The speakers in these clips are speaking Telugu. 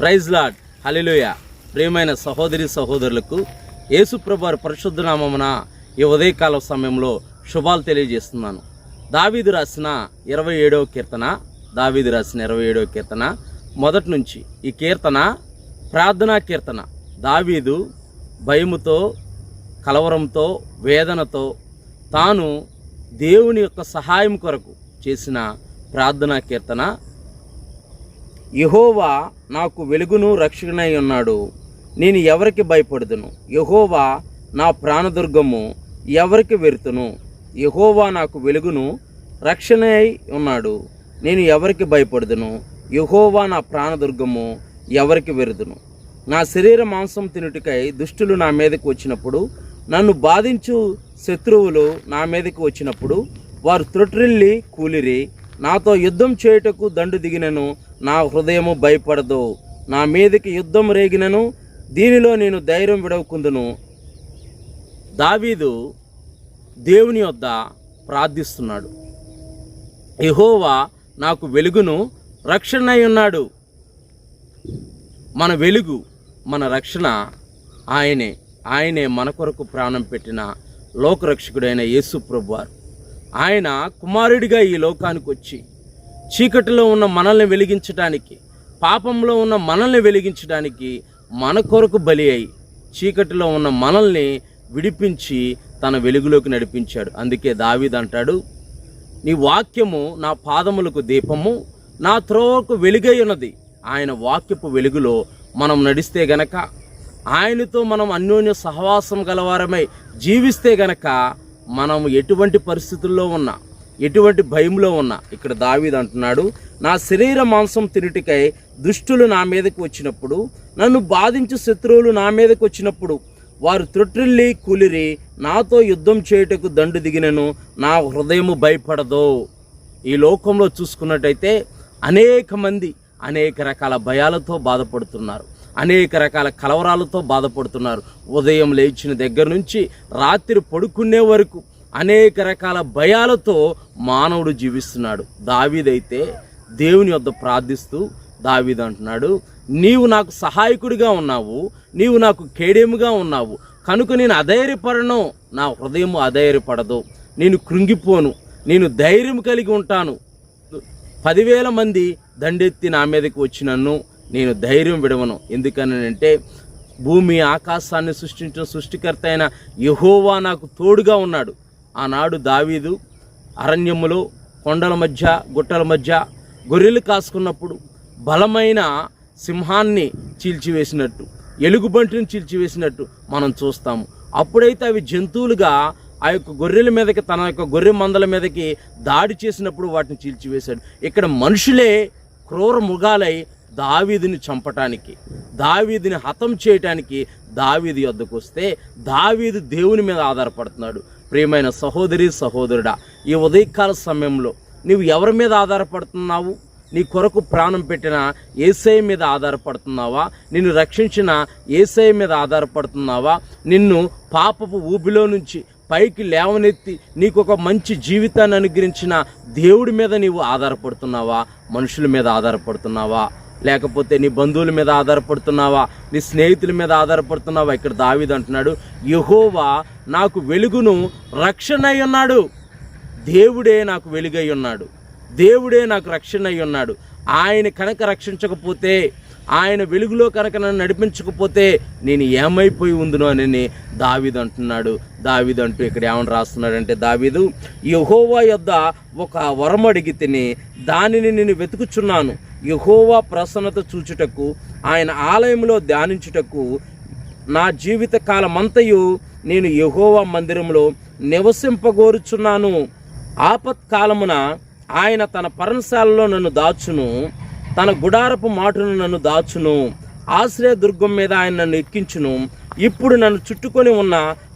ప్రైజ్ లార్డ్, హల్లెలూయా. ప్రియమైన సహోదరి సహోదరులకు యేసుప్రభు వారి పరిశుద్ధ నామమున ఈ ఉదయకాల సమయంలో శుభాలు తెలియజేస్తున్నాను. దావీదు రాసిన 27వ కీర్తన మొదటి నుంచి ఈ కీర్తన ప్రార్థనా కీర్తన. దావీదు భయముతో, కలవరంతో, వేదనతో తాను దేవుని యొక్క సహాయం కొరకు చేసిన ప్రార్థనా కీర్తన. యెహోవా నాకు వెలుగును రక్షణై ఉన్నాడు, నేను ఎవరికి భయపడుదును. యెహోవా నా ప్రాణదుర్గము, ఎవరికి వెరుతును. యెహోవా నాకు వెలుగును రక్షణై ఉన్నాడు, నేను ఎవరికి భయపడుదును. యెహోవా నా ప్రాణదుర్గము, ఎవరికి వెరుదును. నా శరీర మాంసం తినుటికై దుష్టులు నా మీదకి వచ్చినప్పుడు, నన్ను బాధించు శత్రువులు నా మీదకి వచ్చినప్పుడు, వారు త్రొట్రిల్లి కూలిరి. నాతో యుద్ధం చేయుటకు దండు దిగినను, నా హృదయము భయపడదు. నా మీదకి యుద్ధం రేగినను, దీనిలో నేను ధైర్యం విడవకుందును. దావీదు దేవుని యొద్ద ప్రార్థిస్తున్నాడు. యెహోవా నాకు వెలుగును రక్షణై ఉన్నాడు. మన వెలుగు, మన రక్షణ ఆయనే మన కొరకు ప్రాణం పెట్టిన లోకరక్షకుడైన యేసు ప్రభువారు. ఆయన కుమారుడిగా ఈ లోకానికి వచ్చి చీకటిలో ఉన్న మనల్ని వెలిగించడానికి, పాపంలో ఉన్న మనల్ని వెలిగించడానికి మన కొరకు బలి అయి చీకటిలో ఉన్న మనల్ని విడిపించి తన వెలుగులోకి నడిపించాడు. అందుకే దావీదు అంటాడు, నీ వాక్యము నా పాదములకు దీపము, నా త్రోవకు వెలుగై ఉన్నది. ఆయన వాక్యపు వెలుగులో మనం నడిస్తే గనక, ఆయనతో మనం అన్యోన్య సహవాసం గలవారమై జీవిస్తే గనక, మనం ఎటువంటి పరిస్థితుల్లో ఉన్నా, ఎటువంటి భయంలో ఉన్నా, ఇక్కడ దావీదు అంటున్నాడు, నా శరీర మాంసం తినుటికై దుష్టులు నా మీదకి వచ్చినప్పుడు, నన్ను బాధించు శత్రువులు నా మీదకి వచ్చినప్పుడు, వారు త్రొట్రిల్లి కూలిరి. నాతో యుద్ధం చేయుటకు దండు దిగినను, నా హృదయము భయపడదు. ఈ లోకంలో చూసుకున్నట్టయితే అనేక మంది అనేక రకాల భయాలతో బాధపడుతున్నారు, అనేక రకాల కలవరాలతో బాధపడుతున్నారు. ఉదయం లేచిన దగ్గర నుంచి రాత్రి పడుకునే వరకు అనేక రకాల భయాలతో మానవుడు జీవిస్తున్నాడు. దావీదైతే దేవుని యొద్ద ప్రార్థిస్తూ దావీదు అంటున్నాడు, నీవు నాకు సహాయకుడిగా ఉన్నావు, నీవు నాకు కేడెముగా ఉన్నావు కనుక నేను అధైర్యపడను, నా హృదయం అధైర్యపడదు, నేను కృంగిపోను, నేను ధైర్యం కలిగి ఉంటాను. 10,000 మంది దండెత్తి నా మీదకి వచ్చినన్ను నేను ధైర్యం విడవను. ఎందుకనంటే భూమి ఆకాశాన్ని సృష్టించిన సృష్టికర్త అయిన యెహోవా నాకు తోడుగా ఉన్నాడు. ఆనాడు దావీదు అరణ్యములో కొండల మధ్య, గుట్టల మధ్య గొర్రెలు కాసుకున్నప్పుడు బలమైన సింహాన్ని చీల్చివేసినట్టు, ఎలుగుబంటిని చీల్చివేసినట్టు మనం చూస్తాము. అప్పుడైతే అవి జంతువులుగా ఆ యొక్క గొర్రెల మీదకి, తన యొక్క గొర్రె మందల మీదకి దాడి చేసినప్పుడు వాటిని చీల్చివేశాడు. ఇక్కడ మనుషులే క్రూర మృగాలై దావీదుని చంపటానికి, దావీదుని హతం చేయటానికి దావీదు యొద్దకు వస్తే దావీదు దేవుని మీద ఆధారపడుతున్నాడు. ప్రియమైన సహోదరి సహోదరుడా, ఈ ఉదయకాల సమయంలో నీవు ఎవరి మీద ఆధారపడుతున్నావు? నీ కొరకు ప్రాణం పెట్టిన యేసయ్య మీద ఆధారపడుతున్నావా? నిన్ను రక్షించిన యేసయ్య మీద ఆధారపడుతున్నావా? నిన్ను పాపపు ఊబిలో నుంచి పైకి లేవనెత్తి నీకు ఒక మంచి జీవితాన్ని అనుగ్రహించిన దేవుడి మీద నీవు ఆధారపడుతున్నావా? మనుషుల మీద ఆధారపడుతున్నావా? లేకపోతే నీ బంధువుల మీద ఆధారపడుతున్నావా? నీ స్నేహితుల మీద ఆధారపడుతున్నావా? ఇక్కడ దావీదు అంటున్నాడు, యెహోవా నాకు వెలుగును రక్షణ అయి ఉన్నాడు. దేవుడే నాకు వెలుగై ఉన్నాడు, దేవుడే నాకు రక్షణ అయి ఉన్నాడు. ఆయన కనుక రక్షించకపోతే, ఆయన వెలుగులో కనుక నన్ను నడిపించకపోతే నేను ఏమైపోయి ఉందును అని దావీదు అంటున్నాడు. దావీదు అంటూ ఇక్కడ ఏమని రాస్తున్నాడంటే, దావీదు యెహోవా యొద్ద ఒక వరం అడిగి తిని దానిని నేను వెతుకుచున్నాను. యెహోవా ప్రసన్నత చూచుటకు, ఆయన ఆలయంలో ధ్యానించుటకు నా జీవిత కాలమంతయు నేను యెహోవా మందిరంలో నివసింపగోరుచున్నాను. ఆపత్కాలమున ఆయన తన పర్ణశాలలో నన్ను దాచును, తన గుడారపు మాటును నన్ను దాచును. ఆశ్రయ దుర్గం మీద ఆయన నన్ను ఎక్కించును. ఇప్పుడు నన్ను చుట్టుకొని ఉన్న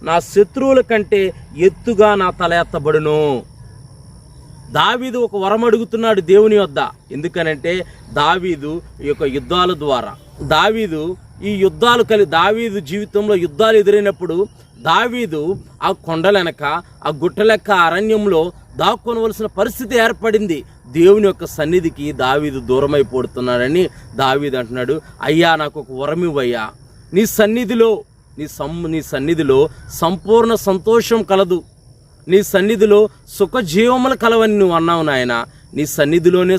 నా శత్రువుల కంటే ఎత్తుగా నా తల ఎత్తబడును. దావీదు ఒక వరం అడుగుతున్నాడు దేవుని వద్ద. ఎందుకనంటే దావీదు ఈ యొక్క యుద్ధాల ద్వారా, దావీదు జీవితంలో యుద్ధాలు ఎదురైనప్పుడు దావీదు ఆ కొండలెనక, ఆ గుట్టలెక్క అరణ్యంలో దాక్కొనవలసిన పరిస్థితి ఏర్పడింది. దేవుని యొక్క సన్నిధికి దావీదు దూరమైపోతున్నాడని దావీదు అంటున్నాడు, అయ్యా నాకు ఒక వరం ఇవ్వయ్యా, నీ సన్నిధిలో సంపూర్ణ సంతోషం కలదు, నీ సన్నిధిలో సుఖజీవములు కలవని నువ్వు అన్నావు నాయన, నీ సన్నిధిలోనే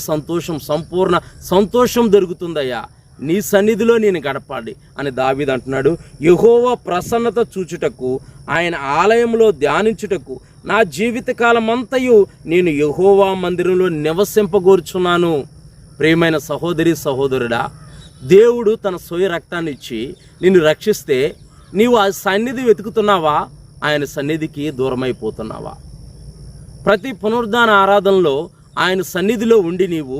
సంపూర్ణ సంతోషం దొరుకుతుందయ్యా, నీ సన్నిధిలో నేను గడపాలి అని దావీదు అంటున్నాడు. యెహోవా ప్రసన్నత చూచుటకు, ఆయన ఆలయంలో ధ్యానించుటకు నా జీవితకాలమంతయు నేను యెహోవా మందిరంలో నివసింపగోరుచున్నాను. ప్రియమైన సహోదరి సహోదరుడా, దేవుడు తన సొయ రక్తాన్ని ఇచ్చి నిన్ను రక్షిస్తే నీవు ఆ సన్నిధి వెతుకుతున్నావా, ఆయన సన్నిధికి దూరమైపోతున్నావా? ప్రతి పునరుద్ధాన ఆరాధనలో ఆయన సన్నిధిలో ఉండి నీవు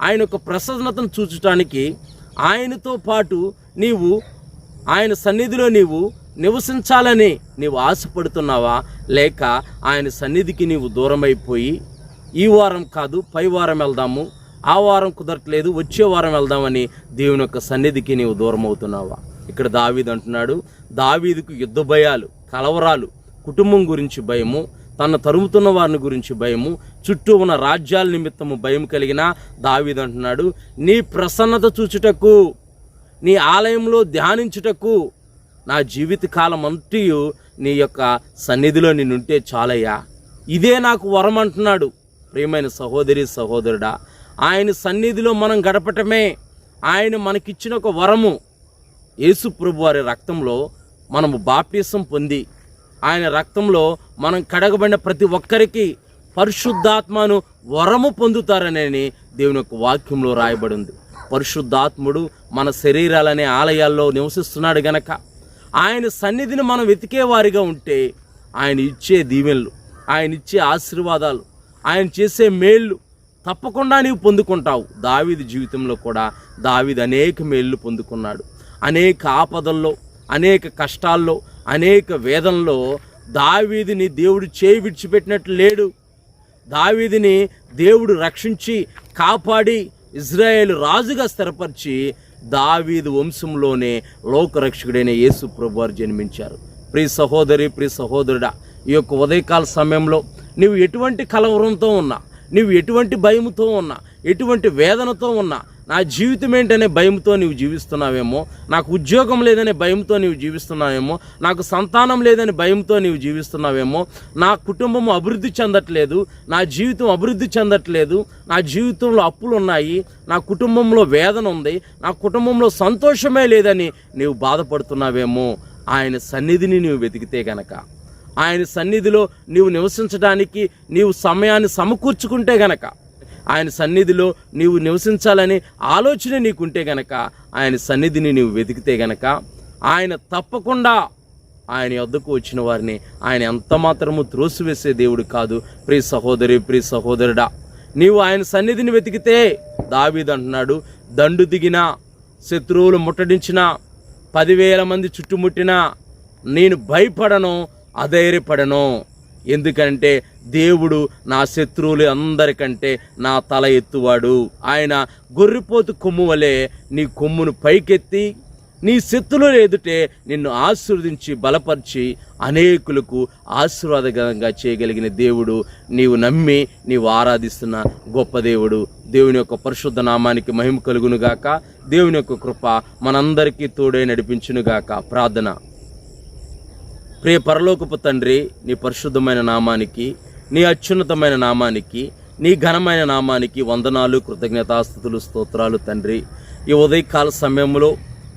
ఆయన యొక్క ప్రసన్నతను చూచటానికి ఆయనతో పాటు నీవు ఆయన సన్నిధిలో నీవు నివసించాలని నీవు ఆశపడుతున్నావా, లేక ఆయన సన్నిధికి నీవు దూరమైపోయి ఈ వారం కాదు పై వారం వెళ్దాము, ఆ వారం కుదరట్లేదు వచ్చే వారం వెళ్దామని దేవుని యొక్క సన్నిధికి నీవు దూరం అవుతున్నావా? ఇక్కడ దావీదు అంటున్నాడు, దావీదుకు యుద్ధ భయాలు, కలవరాలు, కుటుంబం గురించి భయము, తన తరుముతున్న వారిని గురించి భయము, చుట్టూ ఉన్న రాజ్యాల నిమిత్తము భయం కలిగిన దావీదు అంటున్నాడు, నీ ప్రసన్నత చూచుటకు, నీ ఆలయంలో ధ్యానించుటకు నా జీవితకాలం అంతయు నీ యొక్క సన్నిధిలో నిన్నుంటే చాలయ్యా, ఇదే నాకు వరం అంటున్నాడు. ప్రియమైన సహోదరి సహోదరుడా, ఆయన సన్నిధిలో మనం గడపటమే ఆయన మనకిచ్చిన ఒక వరము. యేసు ప్రభు వారి రక్తంలో మనము బాప్తిసం పొంది ఆయన రక్తంలో మనం కడగబడిన ప్రతి ఒక్కరికి పరిశుద్ధాత్మను వరము పొందుతారని దేవుని యొక్క వాక్యంలో రాయబడింది. పరిశుద్ధాత్ముడు మన శరీరాలనే ఆలయాల్లో నివసిస్తున్నాడు గనక ఆయన సన్నిధిని మనం వెతికే వారిగా ఉంటే ఆయన ఇచ్చే దీవెనలు, ఆయన ఇచ్చే ఆశీర్వాదాలు, ఆయన చేసే మేళ్ళు తప్పకుండా నీవు పొందుకుంటావు. దావీదు జీవితంలో కూడా దావీదు అనేక మేళ్ళు పొందుకున్నాడు. అనేక ఆపదల్లో, అనేక కష్టాల్లో, అనేక వేదనలో దావీదుని దేవుడు చేయి విడిచిపెట్టినట్లు లేడు. దావీదుని దేవుడు రక్షించి కాపాడి ఇజ్రాయేలు రాజుగా స్థిరపరిచి దావీదు వంశంలోనే లోకరక్షకుడైన యేసు ప్రభువారు జన్మించారు. ప్రియ సహోదరి, ప్రియ సహోదరుడా, ఈ యొక్క ఉదయకాల సమయంలో నీవు ఎటువంటి కలవరంతో ఉన్నా, నీవు ఎటువంటి భయముతో ఉన్నా, ఎటువంటి వేదనతో ఉన్నా, నా జీవితం ఏంటనే భయంతో నీవు జీవిస్తున్నావేమో, నాకు ఉద్యోగం లేదనే భయంతో నీవు జీవిస్తున్నావేమో, నాకు సంతానం లేదని భయంతో నీవు జీవిస్తున్నావేమో, నా కుటుంబం అభివృద్ధి చెందట్లేదు, నా జీవితం అభివృద్ధి చెందట్లేదు, నా జీవితంలో అప్పులు ఉన్నాయి, నా కుటుంబంలో వేదన ఉంది, నా కుటుంబంలో సంతోషమే లేదని నీవు బాధపడుతున్నావేమో, ఆయన సన్నిధిని నీవు వెతికితే గనక, ఆయన సన్నిధిలో నీవు నివసించడానికి నీవు సమయాన్ని సమకూర్చుకుంటే గనక, ఆయన సన్నిధిలో నీవు నివసించాలని ఆలోచన నీకుంటే గనక, ఆయన సన్నిధిని నీవు వెతికితే గనక ఆయన తప్పకుండా ఆయన వద్దకు వచ్చిన వారిని ఆయన ఎంత మాత్రము త్రోసివేసే దేవుడు కాదు. ప్రియ సహోదరి, ప్రియ సహోదరుడా, నీవు ఆయన సన్నిధిని వెతికితే దావీదు అంటున్నాడు, దండు దిగినా, శత్రువులు ముట్టడించిన, 10,000 మంది చుట్టుముట్టినా నేను భయపడను, అధైర్యపడను. ఎందుకంటే దేవుడు నా శత్రువులు అందరికంటే నా తల ఎత్తువాడు. ఆయన గొర్రెపోతు కొమ్ము వలె నీ కొమ్మును పైకెత్తి నీ శత్రువుల ఎదుటే నిన్ను ఆశీర్వదించి బలపరిచి అనేకులకు ఆశీర్వాదకరంగా చేయగలిగిన దేవుడు, నీవు నమ్మి నీవు ఆరాధిస్తున్న గొప్ప దేవుడు. దేవుని యొక్క పరిశుద్ధ నామానికి మహిమ కలుగునుగాక. దేవుని యొక్క కృప మనందరికీ తోడై నడిపించునుగాక. ప్రార్థన. ప్రియ పరలోకపు తండ్రి, నీ పరిశుద్ధమైన నామానికి, నీ అత్యున్నతమైన నామానికి, నీ ఘనమైన నామానికి వందనాలు, కృతజ్ఞతాస్తుతులు, స్తోత్రాలు తండ్రి. ఈ ఉదయకాల సమయంలో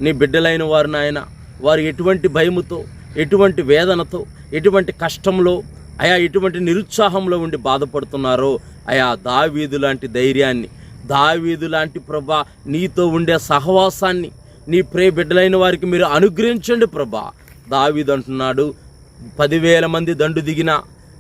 నీ బిడ్డలైన వారు నాయన, వారు ఎటువంటి భయముతో, ఎటువంటి వేదనతో, ఎటువంటి కష్టంలో, అయా ఎటువంటి నిరుత్సాహంలో ఉండి బాధపడుతున్నారో, అయా దావీదు లాంటి ధైర్యాన్ని, దావీదు లాంటి ప్రభా నీతో ఉండే సహవాసాన్ని నీ ప్రియ బిడ్డలైన వారికి మీరు అనుగ్రహించండి ప్రభా. దావీదు అంటున్నాడు, 10,000 మంది దండు దిగినా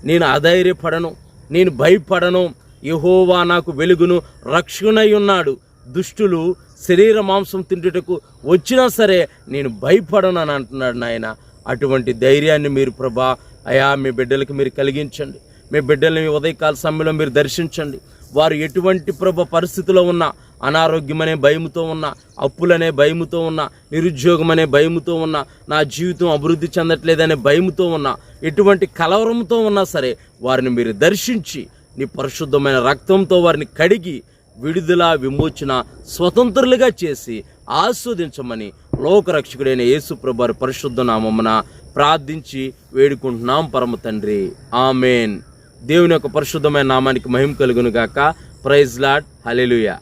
నేను అధైర్యపడను, నేను భయపడను, యెహోవా నాకు వెలుగును రక్షకునై ఉన్నాడు. దుష్టులు శరీర మాంసం తింటుటకు వచ్చినా సరే నేను భయపడను అని అంటున్నాడు నాయన. అటువంటి ధైర్యాన్ని మీరు ప్రభా అయా మీ బిడ్డలకు మీరు కలిగించండి. మీ బిడ్డలని ఉదయకాల సమయంలో మీరు దర్శించండి. వారు ఎటువంటి పరిస్థితిలో ఉన్నా, అనారోగ్యం అనే భయముతో ఉన్నా, అప్పులనే భయముతో ఉన్నా, నిరుద్యోగం అనే భయముతో ఉన్నా, నా జీవితం అభివృద్ధి చెందట్లేదనే భయముతో ఉన్నా, ఎటువంటి కలవరంతో ఉన్నా సరే వారిని మీరు దర్శించి నీ పరిశుద్ధమైన రక్తంతో వారిని కడిగి విడుదల విమోచన స్వతంత్రులుగా చేసి ఆస్వాదించమని లోకరక్షకుడైన యేసుప్రభు వారి పరిశుద్ధ నామమున ప్రార్థించి వేడుకుంటున్నాం పరమ తండ్రి. ఆమెన్. దేవుని యొక్క పరిశుద్ధమైన నామానికి మహిమ కలుగును గాక. Praise lord. హల్లెలూయా.